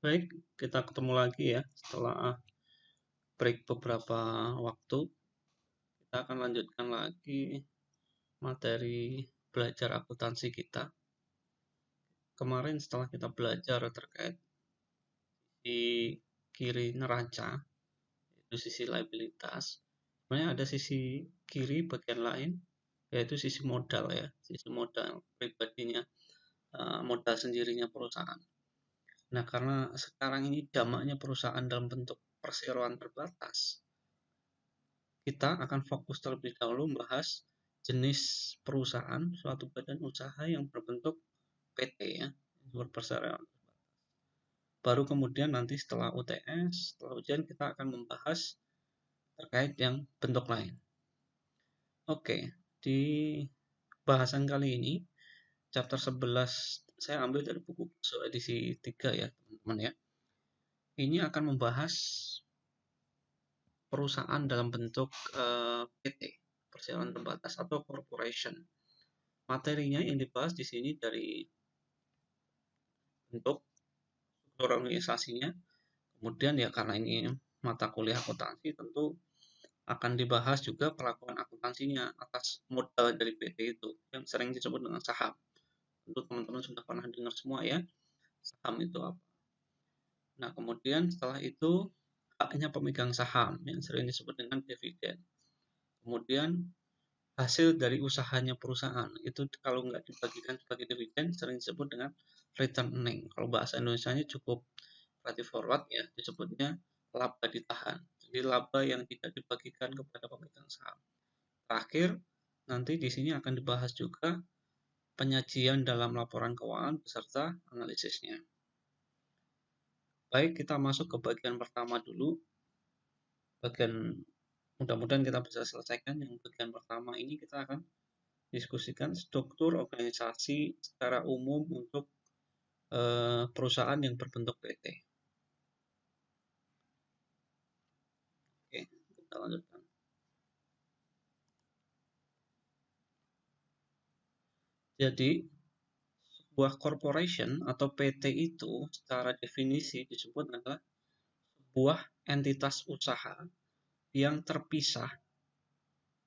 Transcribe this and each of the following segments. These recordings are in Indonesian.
Baik, kita ketemu lagi ya setelah break beberapa waktu. Kita akan lanjutkan lagi materi belajar akuntansi kita. Kemarin setelah kita belajar terkait di kiri neraca, itu sisi liabilitas. Sebenarnya ada sisi kiri bagian lain, yaitu sisi modal ya, sisi modal pribadinya, modal sendirinya perusahaan. Nah, karena sekarang ini dampaknya perusahaan dalam bentuk perseroan terbatas, kita akan fokus terlebih dahulu membahas jenis perusahaan suatu badan usaha yang berbentuk PT ya, berperseroan. Baru kemudian nanti setelah UTS, setelah ujian kita akan membahas terkait yang bentuk lain. Oke, di bahasan kali ini chapter 11 saya ambil dari buku edisi 3 ya, teman-teman ya. Ini akan membahas perusahaan dalam bentuk PT, perseroan terbatas atau corporation. Materinya yang dibahas di sini dari bentuk struktur organisasinya. Kemudian ya karena ini mata kuliah akuntansi tentu akan dibahas juga perlakuan akuntansinya atas modal dari PT itu yang sering disebut dengan saham. Tentu teman-teman sudah pernah dengar semua ya, saham itu apa. Nah, kemudian setelah itu haknya pemegang saham yang sering disebut dengan dividen. Kemudian hasil dari usahanya perusahaan itu kalau nggak dibagikan sebagai dividen sering disebut dengan return earning. Kalau bahasa Indonesianya cukup relatif forward ya, disebutnya laba ditahan. Jadi laba yang tidak dibagikan kepada pemegang saham. Terakhir, nanti di sini akan dibahas juga penyajian dalam laporan keuangan beserta analisisnya. Baik, kita masuk ke bagian pertama dulu. Bagian mudah-mudahan kita bisa selesaikan yang bagian pertama ini kita akan diskusikan struktur organisasi secara umum untuk perusahaan yang berbentuk PT. Oke, kita lanjutkan. Jadi, sebuah corporation atau PT itu secara definisi disebut adalah sebuah entitas usaha yang terpisah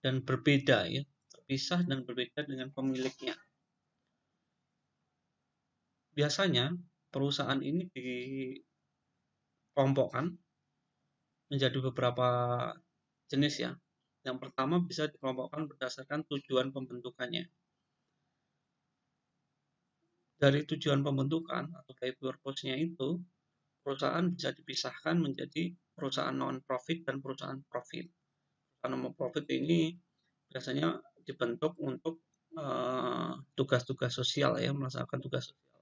dan berbeda ya, terpisah dan berbeda dengan pemiliknya. Biasanya perusahaan ini dikelompokkan menjadi beberapa jenis ya. Yang pertama bisa dikelompokkan berdasarkan tujuan pembentukannya. Dari tujuan pembentukan atau by purpose-nya itu, perusahaan bisa dipisahkan menjadi perusahaan non-profit dan perusahaan profit. Perusahaan non-profit ini biasanya dibentuk untuk tugas-tugas sosial ya, melaksanakan tugas sosial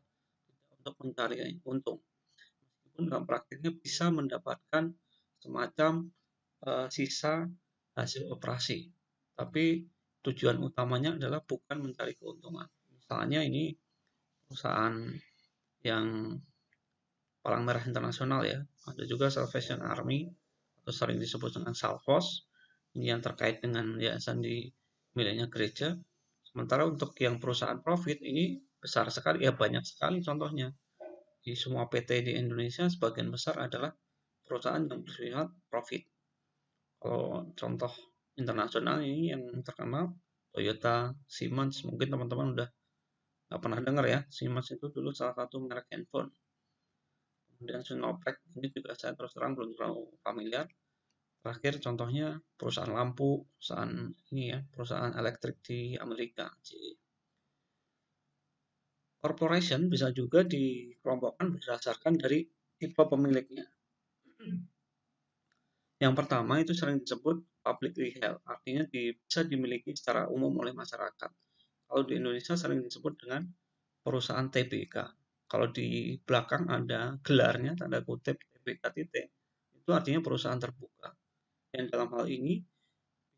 untuk mencari untung. Meskipun dalam praktiknya bisa mendapatkan semacam sisa hasil operasi, tapi tujuan utamanya adalah bukan mencari keuntungan. Misalnya ini perusahaan yang Palang Merah Internasional ya, ada juga Salvation Army atau sering disebut dengan Salvos, ini yang terkait dengan yayasan di miliknya gereja. Sementara untuk yang perusahaan profit ini besar sekali ya, banyak sekali contohnya. Di semua PT di Indonesia sebagian besar adalah perusahaan yang bersifat profit. Kalau contoh internasional ini yang terkenal Toyota, Siemens, mungkin teman-teman udah nggak pernah dengar ya. Siemens itu dulu salah satu merek handphone. Kemudian Sinopec ini juga saya terus terang belum terlalu familiar. Terakhir contohnya perusahaan lampu, perusahaan ini ya, perusahaan elektrik di Amerika. Corporation bisa juga dikelompokkan berdasarkan dari tipe pemiliknya. Yang pertama itu sering disebut publicly held, artinya bisa dimiliki secara umum oleh masyarakat. Kalau di Indonesia sering disebut dengan perusahaan TBK. Kalau di belakang ada gelarnya, tanda kutip TBK titik, itu artinya perusahaan terbuka. Yang dalam hal ini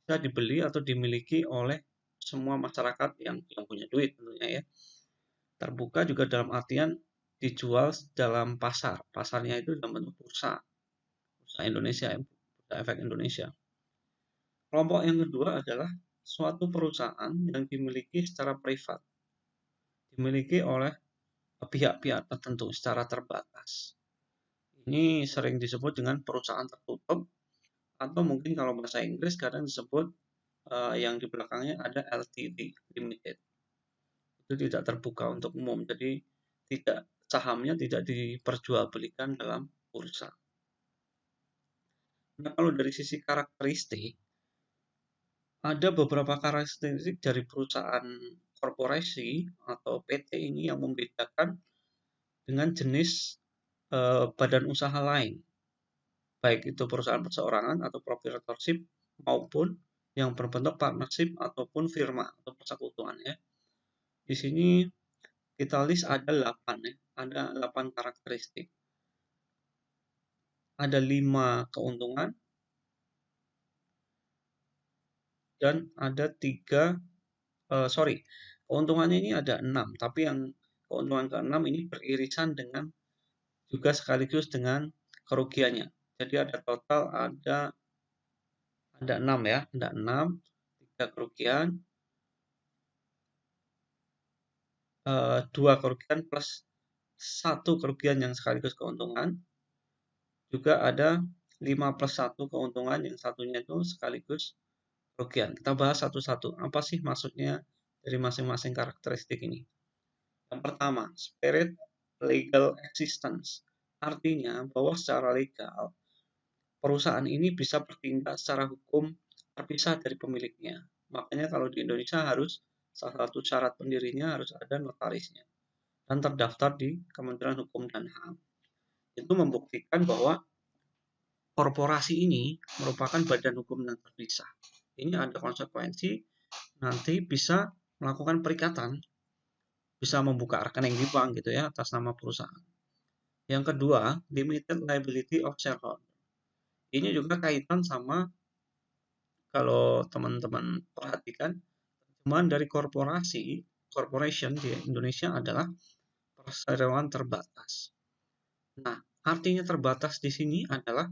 bisa dibeli atau dimiliki oleh semua masyarakat yang punya duit tentunya ya. Terbuka juga dalam artian dijual dalam pasar. Pasarnya itu dalam bentuk bursa Indonesia, bursa efek Indonesia. Kelompok yang kedua adalah suatu perusahaan yang dimiliki secara privat, dimiliki oleh pihak-pihak tertentu secara terbatas. Ini sering disebut dengan perusahaan tertutup, atau mungkin kalau bahasa Inggris kadang disebut yang di belakangnya ada LTD, limited. Itu tidak terbuka untuk umum, jadi sahamnya tidak diperjualbelikan dalam bursa. Nah, kalau dari sisi karakteristik, ada beberapa karakteristik dari perusahaan korporasi atau PT ini yang membedakan dengan jenis badan usaha lain, baik itu perusahaan perseorangan atau proprietorship maupun yang berbentuk partnership ataupun firma atau persekutuan ya. Di sini kita list ada 8 ya, ada 8 karakteristik. Ada 5 keuntungan dan ada 3 keuntungannya ini ada 6, tapi yang keuntungan ke-6 ini beririsan dengan juga sekaligus dengan kerugiannya. Jadi ada total ada 6 ya, ada 6, 3 kerugian, 2 kerugian plus 1 kerugian yang sekaligus keuntungan. Juga ada 5 plus 1 keuntungan yang satunya itu sekaligus kerugian. Kita bahas satu-satu. Apa sih maksudnya dari masing-masing karakteristik ini? Yang pertama, spirit legal existence. Artinya bahwa secara legal perusahaan ini bisa bertindak secara hukum terpisah dari pemiliknya. Makanya kalau di Indonesia harus salah satu syarat pendirinya harus ada notarisnya dan terdaftar di Kementerian Hukum dan HAM. Itu membuktikan bahwa korporasi ini merupakan badan hukum yang terpisah. Ini ada konsekuensi nanti bisa melakukan perikatan, bisa membuka rekening di bank gitu ya atas nama perusahaan. Yang kedua, limited liability of shareholder. Ini juga kaitan sama kalau teman-teman perhatikan, terjemahan dari corporation di Indonesia adalah perseroan terbatas. Nah, artinya terbatas di sini adalah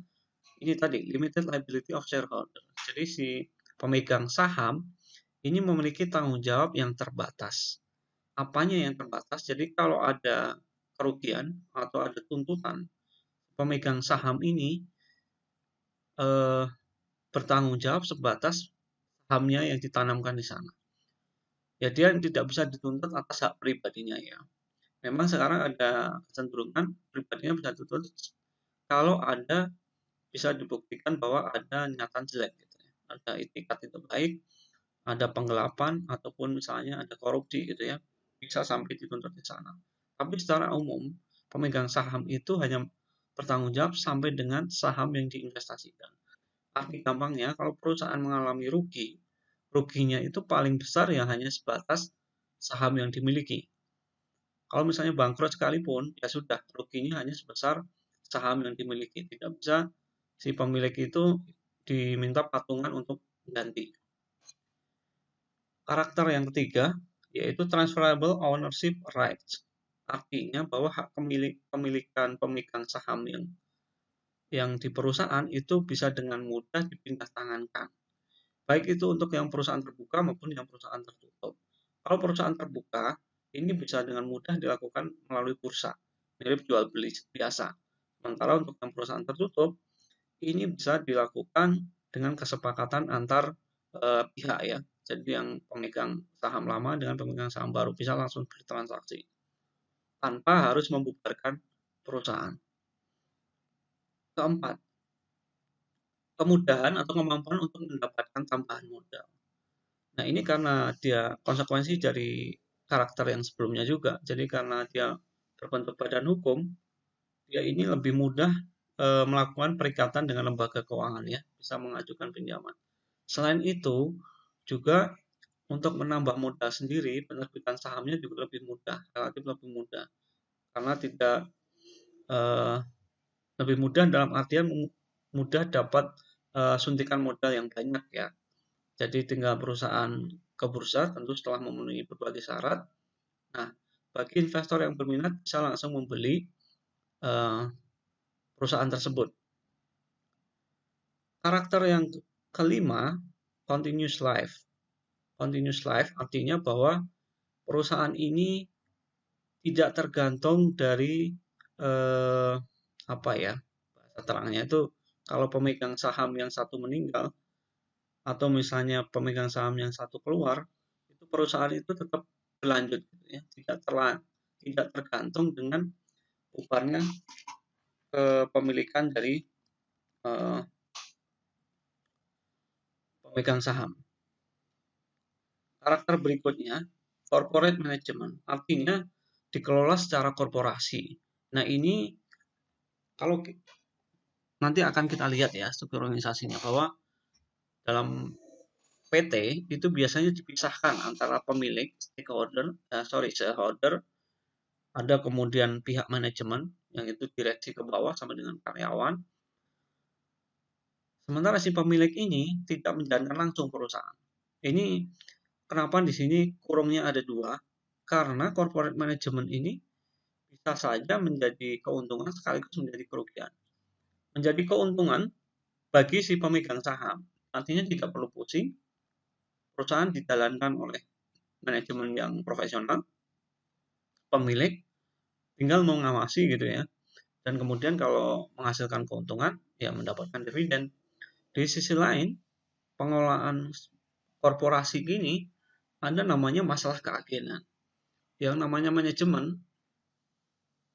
ini tadi, limited liability of shareholder. Jadi si pemegang saham ini memiliki tanggung jawab yang terbatas. Apanya yang terbatas? Jadi kalau ada kerugian atau ada tuntutan, pemegang saham ini bertanggung jawab sebatas sahamnya yang ditanamkan di sana. Ya dia tidak bisa dituntut atas hak pribadinya ya. Memang sekarang ada kecenderungan pribadinya bisa dituntut kalau ada bisa dibuktikan bahwa ada niatan jelek gitu ya. Ada itikat itu baik, ada penggelapan ataupun misalnya ada korupsi gitu ya. Bisa sampai dituntut di sana. Tapi secara umum pemegang saham itu hanya bertanggung jawab sampai dengan saham yang diinvestasikan. Arti gampangnya kalau perusahaan mengalami rugi, ruginya itu paling besar ya hanya sebatas saham yang dimiliki. Kalau misalnya bangkrut sekalipun, ya sudah, ruginya hanya sebesar saham yang dimiliki. Tidak bisa si pemilik itu diminta patungan untuk ganti. Karakter yang ketiga, yaitu transferable ownership rights. Artinya bahwa hak pemilikan pemegang saham yang di perusahaan itu bisa dengan mudah dipindah tangankan. Baik itu untuk yang perusahaan terbuka maupun yang perusahaan tertutup. Kalau perusahaan terbuka, ini bisa dengan mudah dilakukan melalui bursa, mirip jual beli biasa. Sementara untuk yang perusahaan tertutup, ini bisa dilakukan dengan kesepakatan antar pihak ya. Jadi yang pemegang saham lama dengan pemegang saham baru bisa langsung bertransaksi tanpa harus membubarkan perusahaan. Keempat, kemudahan atau kemampuan untuk mendapatkan tambahan modal. Nah, ini karena dia konsekuensi dari karakter yang sebelumnya juga. Jadi karena dia berbentuk badan hukum, dia ini lebih mudah melakukan perikatan dengan lembaga keuangan ya, bisa mengajukan pinjaman. Selain itu, juga untuk menambah modal sendiri, penerbitan sahamnya juga lebih mudah, relatif lebih mudah. Karena tidak lebih mudah dalam artian mudah dapat suntikan modal yang banyak ya. Jadi tinggal perusahaan ke bursa tentu setelah memenuhi berbagai syarat. Nah, bagi investor yang berminat bisa langsung membeli perusahaan tersebut. Karakter yang kelima, continuous life. Continuous life artinya bahwa perusahaan ini tidak tergantung dari apa ya, bahasa terangnya itu kalau pemegang saham yang satu meninggal atau misalnya pemegang saham yang satu keluar, itu perusahaan itu tetap berlanjut gitu ya, tidak tergantung dengan bubarnya kepemilikan dari eh, pemegang saham. Karakter berikutnya, corporate management, artinya dikelola secara korporasi. Nah ini kalau nanti akan kita lihat ya struktur organisasinya, bahwa dalam PT itu biasanya dipisahkan antara pemilik, shareholder, ada kemudian pihak manajemen yang itu direksi ke bawah sama dengan karyawan. Sementara si pemilik ini tidak menjalankan langsung perusahaan. Ini kenapa di sini kurungnya ada dua? Karena corporate management ini bisa saja menjadi keuntungan sekaligus menjadi kerugian. Menjadi keuntungan bagi si pemegang saham, artinya tidak perlu pusing, perusahaan dijalankan oleh manajemen yang profesional, pemilik tinggal mengawasi gitu ya, dan kemudian kalau menghasilkan keuntungan ya mendapatkan dividen. Di sisi lain, pengelolaan korporasi ini ada namanya masalah keagenan. Yang namanya manajemen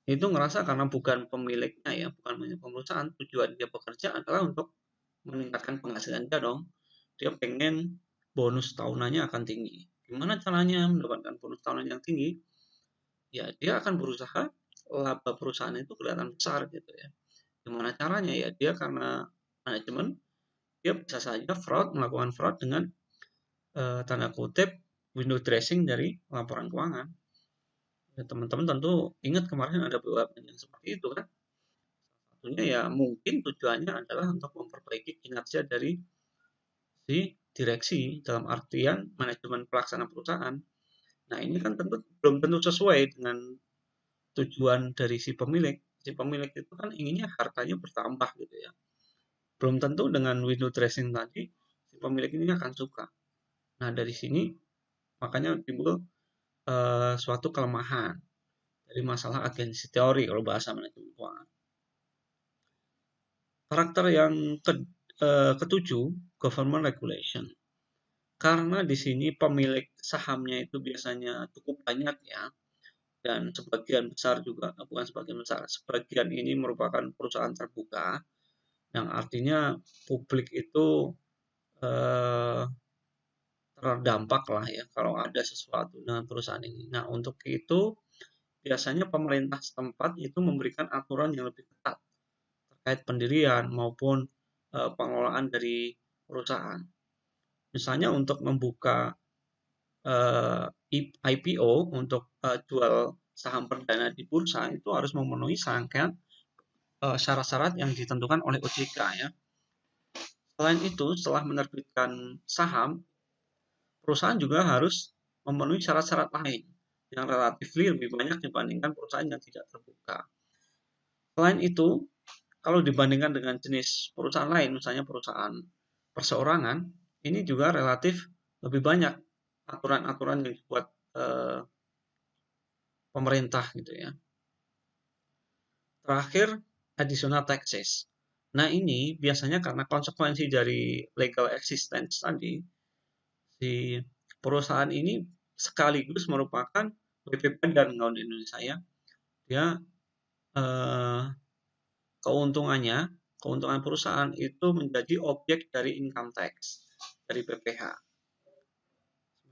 itu ngerasa karena bukan pemiliknya ya, bukan pemilik perusahaan, tujuan dia bekerja adalah untuk meningkatkan penghasilan dia dong. Dia pengen bonus tahunannya akan tinggi. Gimana caranya mendapatkan bonus tahunan yang tinggi? Ya dia akan berusaha laba perusahaan itu kelihatan besar gitu ya. Gimana caranya? Ya dia karena manajemen, dia bisa saja melakukan fraud dengan tanda kutip window dressing dari laporan keuangan. Ya, teman-teman tentu ingat kemarin ada BUMN yang seperti itu kan. Tentunya ya mungkin tujuannya adalah untuk memperbaiki kinerja dari si direksi dalam artian manajemen pelaksana perusahaan. Nah ini kan tentu belum tentu sesuai dengan tujuan dari si pemilik. Si pemilik itu kan inginnya hartanya bertambah gitu ya. Belum tentu dengan window dressing tadi si pemilik ini akan suka. Nah dari sini makanya timbul suatu kelemahan dari masalah agensi teori kalau bahasa manajemen keuangan. Karakter yang ketujuh, government regulation. Karena di sini pemilik sahamnya itu biasanya cukup banyak ya, dan sebagian besar juga, bukan sebagian besar, sebagian ini merupakan perusahaan terbuka, yang artinya publik itu eh, terdampak lah ya kalau ada sesuatu dengan perusahaan ini. Nah untuk itu biasanya pemerintah setempat itu memberikan aturan yang lebih ketat terkait pendirian maupun pengelolaan dari perusahaan. Misalnya untuk membuka IPO, untuk jual saham perdana di bursa itu harus memenuhi serangkaian syarat-syarat yang ditentukan oleh OJK ya. Selain itu, setelah menerbitkan saham, perusahaan juga harus memenuhi syarat-syarat lain yang relatif lebih banyak dibandingkan perusahaan yang tidak terbuka. Selain itu, kalau dibandingkan dengan jenis perusahaan lain, misalnya perusahaan perseorangan, ini juga relatif lebih banyak aturan-aturan yang dibuat pemerintah gitu ya. Terakhir, additional taxes. Nah ini biasanya karena konsekuensi dari legal existence tadi, si perusahaan ini sekaligus merupakan WP Badan kalau di Indonesia ya. Dia keuntungan perusahaan itu menjadi objek dari income tax dari PPh.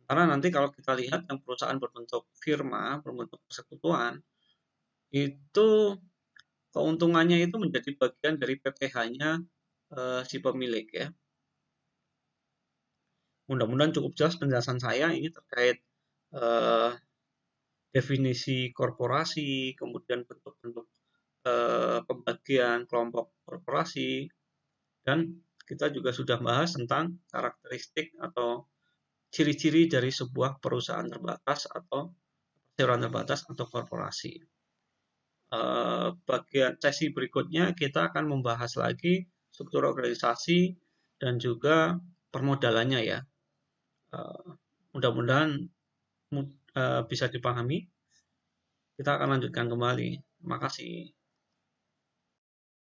Karena nanti kalau kita lihat yang perusahaan berbentuk firma, berbentuk persekutuan, itu keuntungannya itu menjadi bagian dari PPh-nya si pemilik ya. Mudah-mudahan cukup jelas penjelasan saya ini terkait eh, definisi korporasi, kemudian bentuk-bentuk pembagian kelompok korporasi, dan kita juga sudah bahas tentang karakteristik atau ciri-ciri dari sebuah perusahaan terbatas atau perseroan terbatas atau korporasi. Bagian sesi berikutnya kita akan membahas lagi struktur organisasi dan juga permodalannya ya. Mudah-mudahan bisa dipahami. Kita akan lanjutkan kembali. Terima kasih.